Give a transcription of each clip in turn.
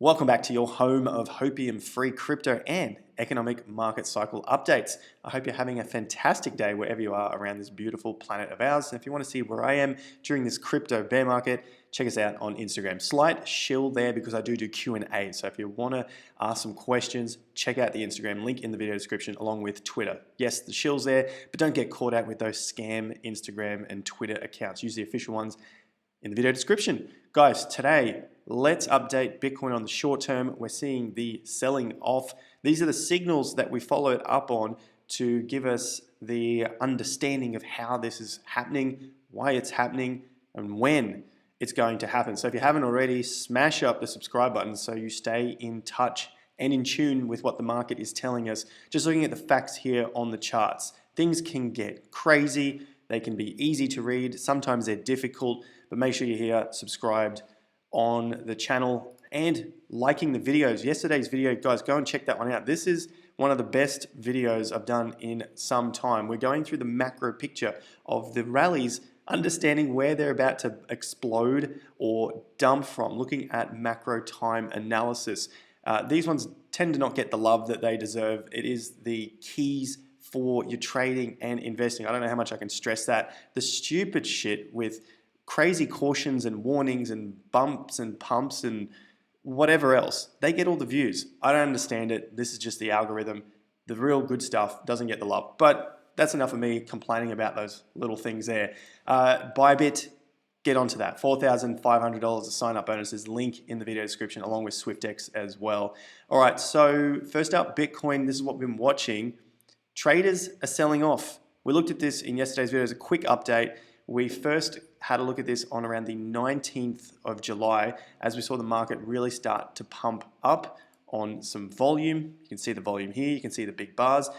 Welcome back to your home of hopium-free crypto and economic market cycle updates. I hope you're having a fantastic day wherever you are around this beautiful planet of ours. And if you want to see where I am during this crypto bear market, check us out on Instagram. Slight shill there because I do Q&A. So if you want to ask some questions, check out the Instagram link in the video description along with Twitter. Yes, the shill's there, but don't get caught out with those scam Instagram and Twitter accounts. Use the official ones in the video description. Guys, today, let's update Bitcoin on the short term. We're seeing the selling off. These are the signals that we followed up on to give us the understanding of how this is happening, why it's happening, and when it's going to happen. So if you haven't already, smash up the subscribe button so you stay in touch and in tune with what the market is telling us. Just looking at the facts here on the charts. Things can get crazy. They can be easy to read. Sometimes they're difficult, but make sure you're here, subscribed on the channel and liking the videos. Yesterday's video, guys, go and check that one out. This is one of the best videos I've done in some time. We're going through the macro picture of the rallies, understanding where they're about to explode or dump from, looking at macro time analysis. These ones tend to not get the love that they deserve. It is the keys for your trading and investing. I don't know how much I can stress that. The stupid shit with crazy cautions and warnings and bumps and pumps and whatever else, they get all the views. I don't understand it. This is just the algorithm. The real good stuff doesn't get the love. But that's enough of me complaining about those little things there. Bybit, get onto that. $4,500 of sign-up bonuses. Link in the video description along with SwiftX as well. All right, so first up, Bitcoin. This is what we've been watching. Traders are selling off. We looked at this in yesterday's video as a quick update. We first had a look at this on around the 19th of July as we saw the market really start to pump up on some volume. You can see the volume here, you can see the big bars.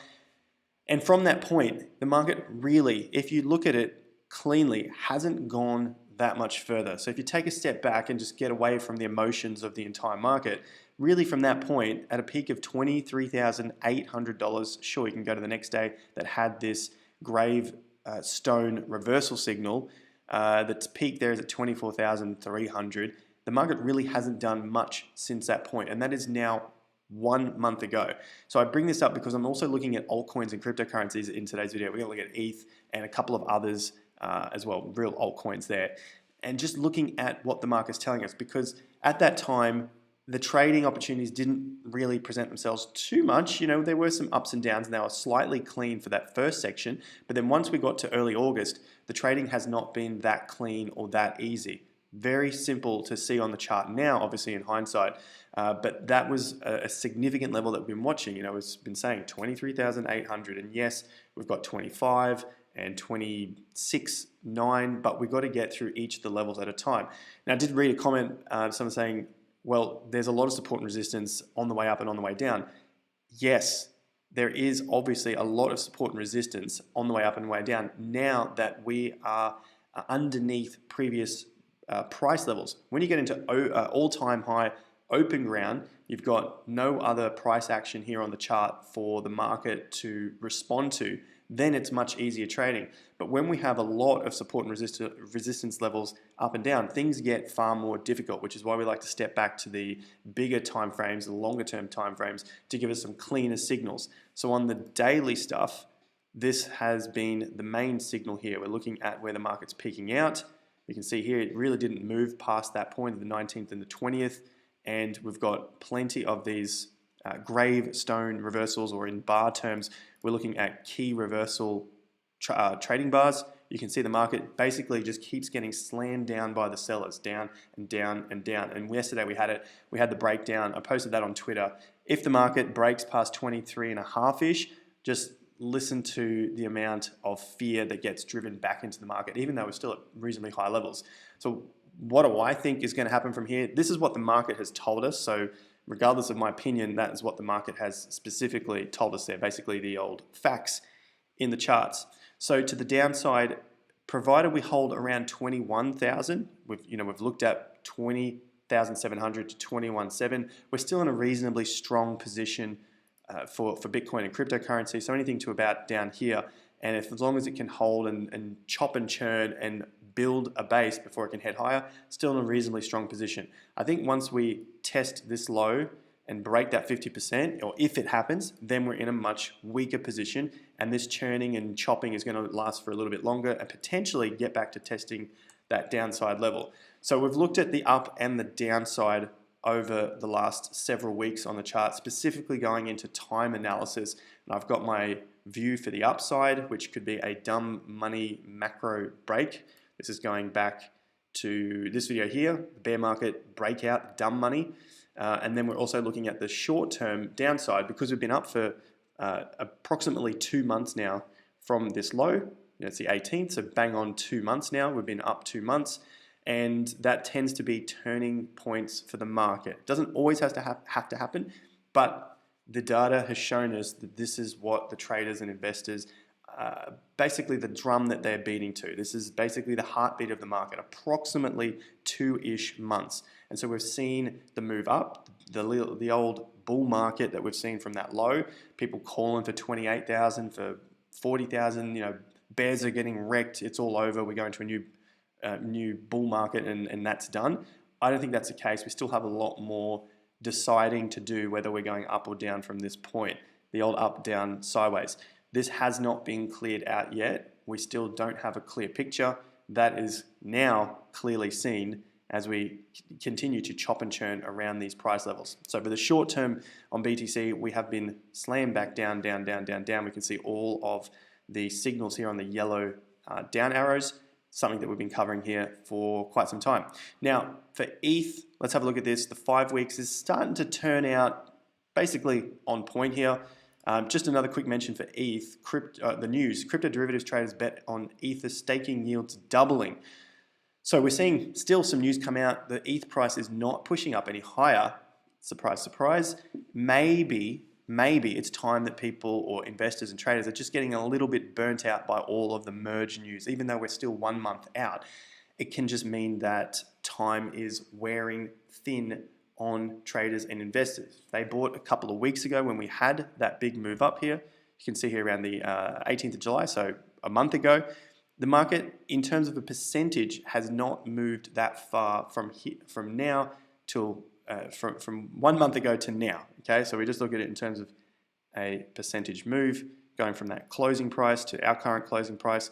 And from that point, the market really, if you look at it cleanly, hasn't gone that much further. So if you take a step back and just get away from the emotions of the entire market, really from that point, at a peak of $23,800, sure, you can go to the next day that had this grave stone reversal signal. The peak there is at 24,300. The market really hasn't done much since that point, and that is now 1 month ago. So I bring this up because I'm also looking at altcoins and cryptocurrencies in today's video. We're going to look at ETH and a couple of others as well, real altcoins there, and just looking at what the market's telling us, because at that time, the trading opportunities didn't really present themselves too much. You know, there were some ups and downs and they were slightly clean for that first section. But then once we got to early August, the trading has not been that clean or that easy. Very simple to see on the chart now, obviously in hindsight. But that was a significant level that we've been watching. You know, it's been saying 23,800. And yes, we've got 25 and 26.9, but we've got to get through each of the levels at a time. Now, I did read a comment, someone saying, well, there's a lot of support and resistance on the way up and on the way down. Yes, there is obviously a lot of support and resistance on the way up and the way down now that we are underneath previous price levels. When you get into all-time high open ground, you've got no other price action here on the chart for the market to respond to, then it's much easier trading. But when we have a lot of support and resistance levels up and down, things get far more difficult, which is why we like to step back to the bigger time frames, the longer term time frames, to give us some cleaner signals. So on the daily stuff, this has been the main signal here. We're looking at where the market's peaking out. You can see here it really didn't move past that point of the 19th and the 20th, and we've got plenty of these grave stone reversals, or in bar terms, we're looking at key reversal trading bars. You can see the market basically just keeps getting slammed down by the sellers, down and down and down. And yesterday we had the breakdown. I posted that on Twitter. If the market breaks past 23.5-ish, just listen to the amount of fear that gets driven back into the market, even though we're still at reasonably high levels. So what do I think is going to happen from here? This is what the market has told us. So regardless of my opinion, that is what the market has specifically told us there, basically the old facts in the charts. So to the downside, provided we hold around 21,000, we've looked at 20,700 to 21,700, we're still in a reasonably strong position for Bitcoin and cryptocurrency. So anything to about down here and as long as it can hold and chop and churn and build a base before it can head higher, still in a reasonably strong position. I think once we test this low and break that 50%, or if it happens, then we're in a much weaker position, and this churning and chopping is going to last for a little bit longer and potentially get back to testing that downside level. So we've looked at the up and the downside over the last several weeks on the chart, specifically going into time analysis. And I've got my view for the upside, which could be a dumb money macro break. This is going back to this video here, the bear market breakout, dumb money. And then we're also looking at the short-term downside, because we've been up for approximately 2 months now from this low. It's the 18th, so bang on 2 months now. We've been up 2 months, and that tends to be turning points for the market. It doesn't always have to happen, but the data has shown us that this is what the traders and investors, basically the drum that they're beating to. This is basically the heartbeat of the market, approximately 2-ish months. And so we've seen the move up, the old bull market that we've seen from that low, people calling for 28,000, for 40,000, bears are getting wrecked, it's all over, we're going to a new bull market and that's done. I don't think that's the case. We still have a lot more deciding to do whether we're going up or down from this point, the old up, down, sideways. This has not been cleared out yet. We still don't have a clear picture. That is now clearly seen as we continue to chop and churn around these price levels. So for the short term on BTC, we have been slammed back down, down, down, down, down. We can see all of the signals here on the yellow down arrows, something that we've been covering here for quite some time. Now, for ETH, let's have a look at this. The 5 weeks is starting to turn out basically on point here. Just another quick mention for ETH, the news, crypto derivatives traders bet on Ether staking yields doubling. So we're seeing still some news come out. The ETH price is not pushing up any higher. Surprise, surprise. Maybe it's time that people or investors and traders are just getting a little bit burnt out by all of the merge news. Even though we're still 1 month out, it can just mean that time is wearing thin on traders and investors. They bought a couple of weeks ago when we had that big move up here. You can see here around the 18th of July, so a month ago. The market, in terms of a percentage, has not moved that far from now till from 1 month ago to now. Okay, so we just look at it in terms of a percentage move, going from that closing price to our current closing price,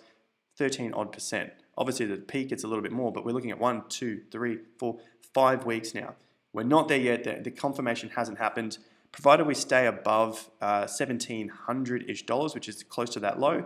13 odd percent. Obviously, the peak it's a little bit more, but we're looking at 1, 2, 3, 4, 5 weeks now. We're not there yet. The confirmation hasn't happened. Provided we stay above $1,700-ish, which is close to that low,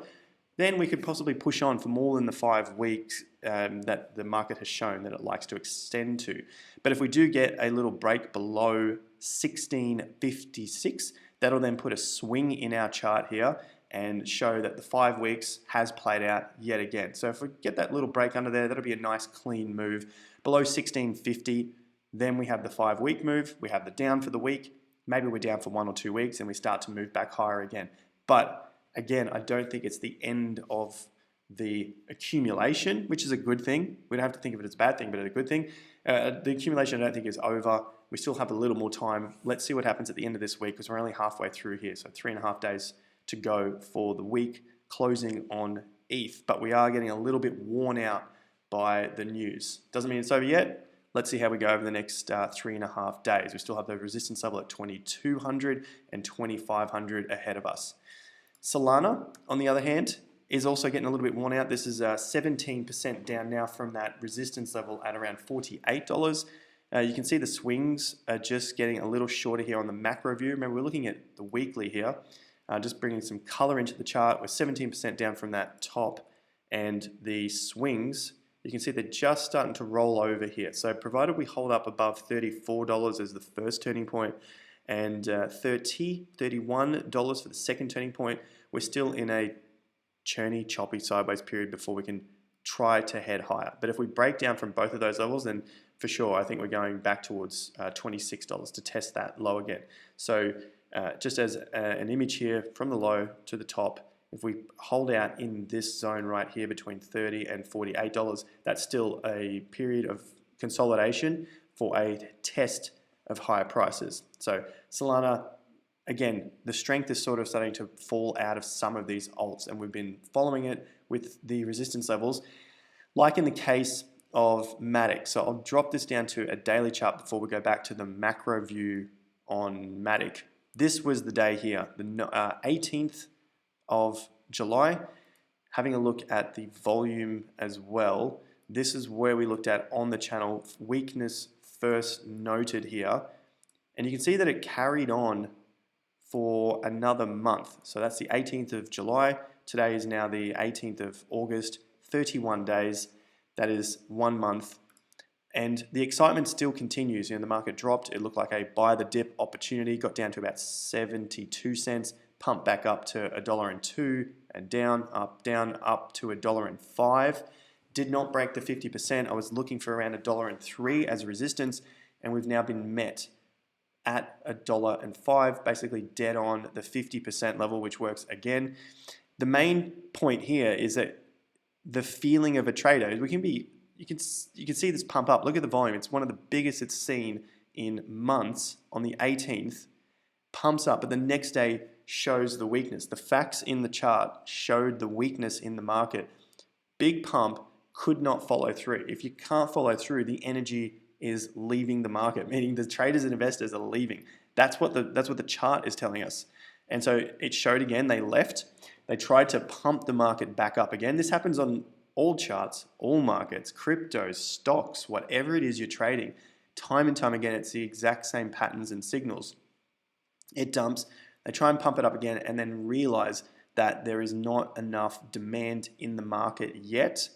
then we could possibly push on for more than the 5 weeks that the market has shown that it likes to extend to. But if we do get a little break below 1656, that'll then put a swing in our chart here and show that the 5 weeks has played out yet again. So if we get that little break under there, that'll be a nice clean move. Below 1650, then we have the 5 week move, we have the down for the week, maybe we're down for 1 or 2 weeks and we start to move back higher again. But again, I don't think it's the end of the accumulation, which is a good thing. We don't have to think of it as a bad thing, but it's a good thing. The accumulation I don't think is over. We still have a little more time. Let's see what happens at the end of this week because we're only halfway through here. So 3.5 days to go for the week closing on ETH. But we are getting a little bit worn out by the news. Doesn't mean it's over yet. Let's see how we go over the next 3.5 days. We still have the resistance level at 2200 and 2500 ahead of us. Solana, on the other hand, is also getting a little bit worn out. This is 17% down now from that resistance level at around $48. You can see the swings are just getting a little shorter here on the macro view. Remember, we're looking at the weekly here. Just bringing some color into the chart. We're 17% down from that top, and the swings, you can see they're just starting to roll over here. So provided we hold up above $34 as the first turning point and $31 for the second turning point, we're still in a churny, choppy sideways period before we can try to head higher. But if we break down from both of those levels, then for sure, I think we're going back towards $26 to test that low again. So just as an image here from the low to the top, if we hold out in this zone right here between $30 and $48, that's still a period of consolidation for a test of higher prices. So Solana, again, the strength is sort of starting to fall out of some of these alts, and we've been following it with the resistance levels, like in the case of MATIC. So I'll drop this down to a daily chart before we go back to the macro view on MATIC. This was the day here, the 18th of July. Having a look at the volume as well, this is where we looked at on the channel, weakness first noted here. And you can see that it carried on for another month. So that's the 18th of July. Today is now the 18th of August, 31 days. That is 1 month. And the excitement still continues. The market dropped. It looked like a buy the dip opportunity, got down to about 72 cents, pumped back up to $1.02 and down up to $1.05. Did not break the 50%. I was looking for around $1.03 as resistance, and we've now been met at $1.05, basically dead on the 50% level, which works again. The main point here is that the feeling of a trader is you can see this pump up. Look at the volume. It's one of the biggest it's seen in months. On the 18th, pumps up, but the next day shows the weakness. The facts in the chart showed the weakness in the market. Big pump, could not follow through. If you can't follow through, the energy is leaving the market, meaning the traders and investors are leaving. That's what the chart is telling us. And so it showed again, they left. They tried to pump the market back up again. This happens on all charts, all markets, cryptos, stocks, whatever it is you're trading. Time and time again, it's the exact same patterns and signals. It dumps, they try and pump it up again, and then realize that there is not enough demand in the market yet.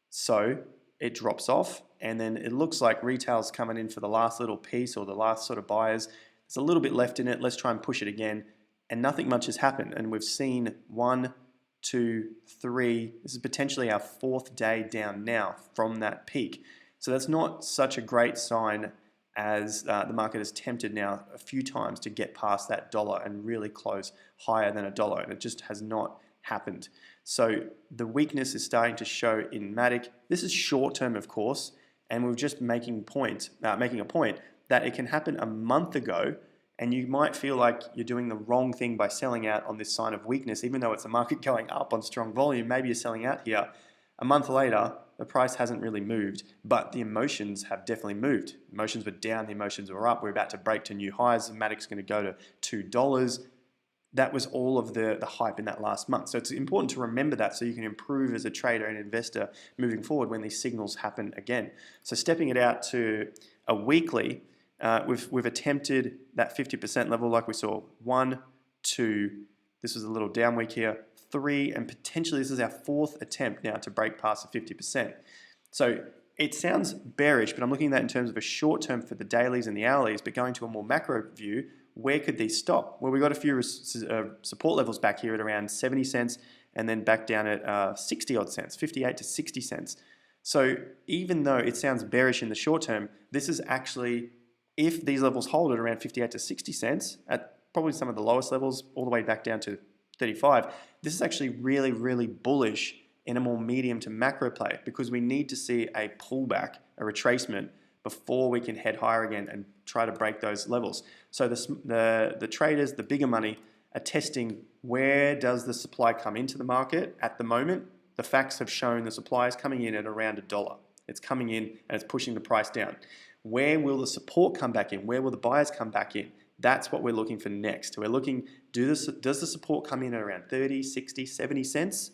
So it drops off, and then it looks like retail's coming in for the last little piece, or the last sort of buyers. There's a little bit left in it. Let's try and push it again. And nothing much has happened. And we've seen 1, 2, 3. This is potentially our 4th day down now from that peak. So that's not such a great sign, as the market has tempted now a few times to get past that dollar and really close higher than $1. And it just has not happened. So the weakness is starting to show in MATIC. This is short term, of course, and we're just making a point that it can happen a month ago, and you might feel like you're doing the wrong thing by selling out on this sign of weakness, even though it's the market going up on strong volume. Maybe you're selling out here. A month later, the price hasn't really moved, but the emotions have definitely moved. Emotions were down, the emotions were up. We're about to break to new highs. MATIC's going to go to $2. That was all of the hype in that last month. So it's important to remember that, so you can improve as a trader and investor moving forward when these signals happen again. So stepping it out to a weekly, we've attempted that 50% level, like we saw. 1, 2, this was a little down week here, 3, and potentially this is our 4th attempt now to break past the 50%. So it sounds bearish, but I'm looking at that in terms of a short term for the dailies and the hourlies, but going to a more macro view, where could these stop? Well, we got a few support levels back here at around 70 cents, and then back down at 60 odd cents, 58 to 60 cents. So even though it sounds bearish in the short term, this is actually, if these levels hold at around 58 to 60 cents, at probably some of the lowest levels, all the way back down to 35, this is actually really, really bullish in a more medium to macro play, because we need to see a pullback, a retracement, before we can head higher again and try to break those levels. So the traders, the bigger money, are testing where does the supply come into the market. At the moment, the facts have shown the supply is coming in at around $1. It's coming in and it's pushing the price down. Where will the support come back in? Where will the buyers come back in? That's what we're looking for next. We're looking, does the support come in at around 30, 60, 70 cents?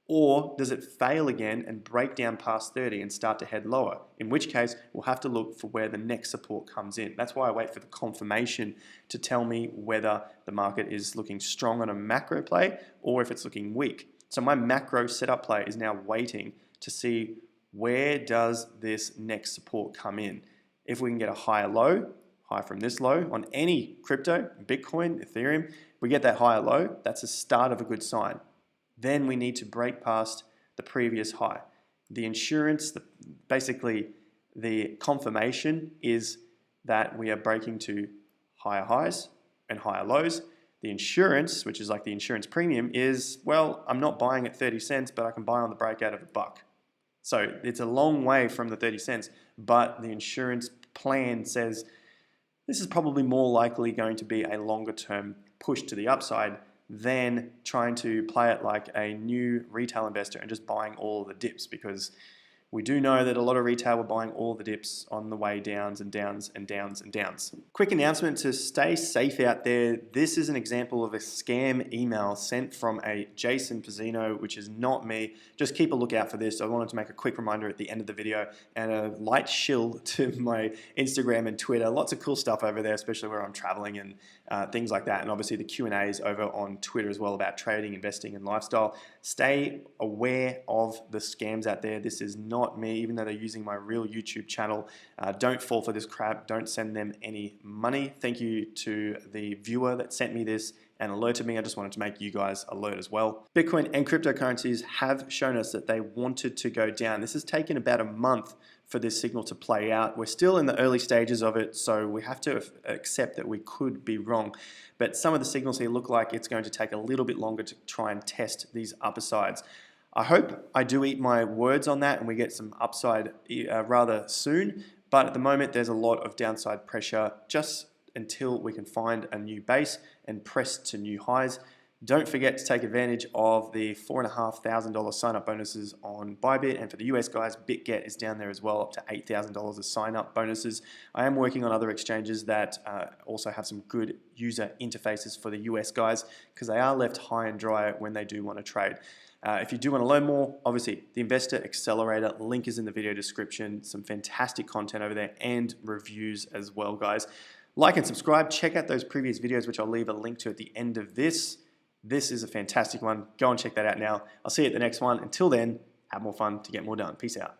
Or does it fail again and break down past 30 and start to head lower? In which case, we'll have to look for where the next support comes in. That's why I wait for the confirmation to tell me whether the market is looking strong on a macro play or if it's looking weak. So my macro setup play is now waiting to see, where does this next support come in? If we can get a higher low, high from this low on any crypto, Bitcoin, Ethereum, we get that higher low, that's the start of a good sign. Then we need to break past the previous high. The insurance, basically the confirmation is that we are breaking to higher highs and higher lows. The insurance, which is like the insurance premium, is, well, I'm not buying at 30 cents, but I can buy on the breakout of $1. So it's a long way from the 30 cents, but the insurance plan says this is probably more likely going to be a longer term push to the upside than trying to play it like a new retail investor and just buying all the dips, because we do know that a lot of retail were buying all the dips on the way downs and downs and downs and downs. Quick announcement to stay safe out there. This is an example of a scam email sent from a Jason Pizzino, which is not me. Just keep a lookout for this. I wanted to make a quick reminder at the end of the video and a light shill to my Instagram and Twitter. Lots of cool stuff over there, especially where I'm traveling and things like that. And obviously the Q&As over on Twitter as well about trading, investing, and lifestyle. Stay aware of the scams out there. This is not me, even though they're using my real YouTube channel. Don't fall for this crap. Don't send them any money. Thank you to the viewer that sent me this and alerted me. I just wanted to make you guys alert as well. Bitcoin and cryptocurrencies have shown us that they wanted to go down. This has taken about a month for this signal to play out. We're still in the early stages of it, so we have to accept that we could be wrong. But some of the signals here look like it's going to take a little bit longer to try and test these upper sides. I hope I do eat my words on that and we get some upside rather soon, but at the moment there's a lot of downside pressure just until we can find a new base and press to new highs. Don't forget to take advantage of the $4,500 sign-up bonuses on Bybit, and for the US guys, BitGet is down there as well, up to $8,000 of sign-up bonuses. I am working on other exchanges that also have some good user interfaces for the US guys, because they are left high and dry when they do want to trade. If you do want to learn more, obviously the Investor Accelerator link is in the video description. Some fantastic content over there and reviews as well, guys. Like and subscribe. Check out those previous videos, which I'll leave a link to at the end of this. This is a fantastic one. Go and check that out now. I'll see you at the next one. Until then, have more fun to get more done. Peace out.